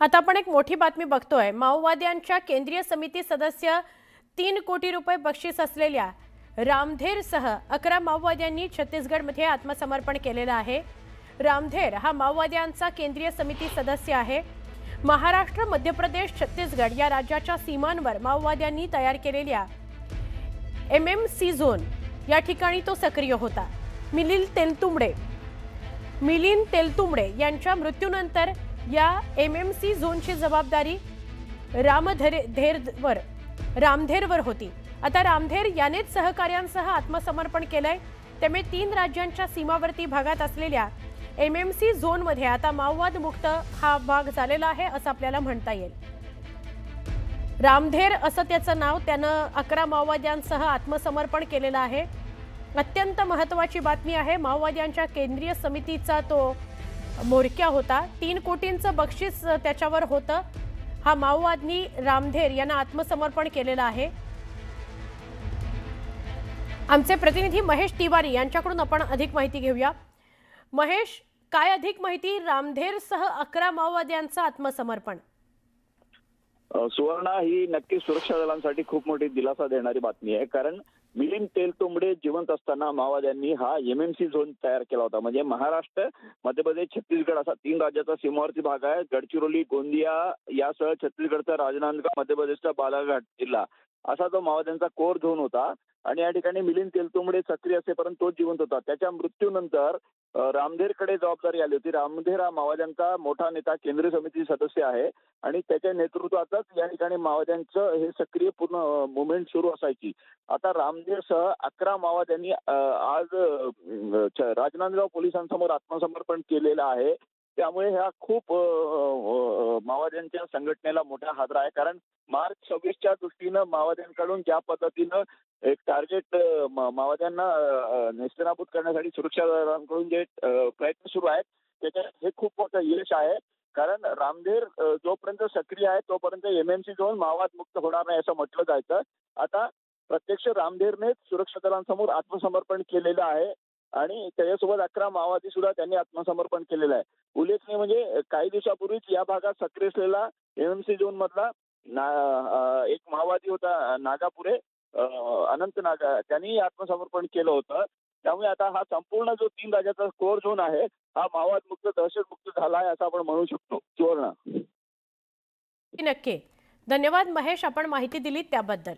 आता आपण एक मोठी बातमी बघतोय। माओवाद्यांच्या केंद्रीय समिती सदस्य 3 कोटी रुपये बक्षीस असलेल्या रामधेरसह 11 माओवाद्यांनी छत्तीसगडमध्ये आत्मसमर्पण केलेलं आहे। रामधेर हा माओवाद्यांचा केंद्रीय समिती सदस्य आहे। महाराष्ट्र, मध्य प्रदेश, छत्तीसगड या राज्याच्या सीमांवर माओवाद्यांनी तयार केलेल्या एमएमसी झोन या ठिकाणी तो सक्रिय होता। मिलिंद तेलतुंबडे यांच्या मृत्यूनंतर या एमएमसी झोनची जबाबदारी रामधेरवर होती। आता रामधेर यानेच सहकार्यांसह आत्मसमर्पण केलंय। त्यामुळे 3 राज्यांच्या सीमावर्ती भागात असलेल्या एमएमसी झोनमध्ये आता माओवाद मुक्त हा भाग झालेला आहे असं आपल्याला म्हणता येईल। रामधेर असं त्याचं नाव, त्यानं 11 माओवाद्यांसह आत्मसमर्पण केलेलं आहे। अत्यंत महत्त्वाची बातमी आहे। माओवाद्यांच्या केंद्रीय समितीचा तो मोरक्या होता। 3 कोटींचं बक्षीस त्याच्यावर होतं। हा माओवादी रामधेर यांना आत्मसमर्पण केलेलं आहे। आमचे प्रतिनिधी महेश तिवारी यांच्याकडून आपण अधिक माहिती घेऊया। महेश, काय अधिक माहिती? रामधेरसह 11 माओवाद्यांचं आत्मसमर्पण। सुवर्णा, ही नक्की सुरक्षा दलांसाठी खूप मोठी दिलासा देणारी बातमी आहे। कारण मिलिंद तेलतुंबडे जिवंत असताना माओवाद्यांनी हा एमएमसी झोन तयार केला होता। म्हणजे महाराष्ट्र, मध्य प्रदेश, छत्तीसगड असा 3 राज्याचा सीमावर्ती भाग आहे। गडचिरोली, गोंदिया यासह छत्तीसगडचा राजनांदगाव, मध्य प्रदेशचा बालाघाट जिल्हा असा तो माओवाद्यांचा कोर झोन होता। आणि या ठिकाणी मिलिंद तेलतुंबडे सक्रिय असेपर्यंत तो जिवंत होता। त्याच्या मृत्यूनंतर रामधेरकडे जबाबदारी आली होती। रामधेर हा माओवाद्यांचा मोठा नेता, केंद्रीय समिती सदस्य आहे आणि त्याच्या नेतृत्वातच या ठिकाणी माओवाद्यांचं हे सक्रिय पूर्ण मुवमेंट सुरू असायची। आता रामधेरसह 11 माओवाद्यांनी आज राजनांदगाव पोलिसांसमोर आत्मसमर्पण केलेलं आहे। त्यामुळे हा खूप माओवाद्यांच्या संघटनेला मोठा हादरा आहे। कारण मार्च 26च्या दृष्टीनं माओवाद्यांकडून ज्या पद्धतीनं एक टार्गेट माओवाद्यांना नेस्तनाबूत करण्यासाठी सुरक्षा दलांकडून जे प्रयत्न सुरू आहेत, त्याच्यात हे खूप मोठं यश आहे। कारण रामधेर जोपर्यंत सक्रिय आहे तोपर्यंत एमएमसी झोन माओवाद मुक्त होणार नाही असं म्हटलं जायचं। आता प्रत्यक्ष रामधेरने सुरक्षा दलांसमोर आत्मसमर्पण केलेलं आहे आणि त्याच्यासोबत 11 माओवादी सुद्धा त्यांनी आत्मसमर्पण केलेलं आहे। उल्लेखनीय म्हणजे काही दिवसापूर्वीच या भागात सक्रिय असलेला एमएमसी झोन मधला एक माओवादी होता नागापुरे, अनंत नागा, त्यांनी आत्मसमर्पण केलं होतं। त्यामुळे आता हा संपूर्ण जो 3 राज्याचा कोर झोन आहे हा माओवाद मुक्त, दहशतमुक्त झाला आहे असं आपण म्हणू शकतो। सुवर्ण, नक्की धन्यवाद महेश, आपण माहिती दिली त्याबद्दल।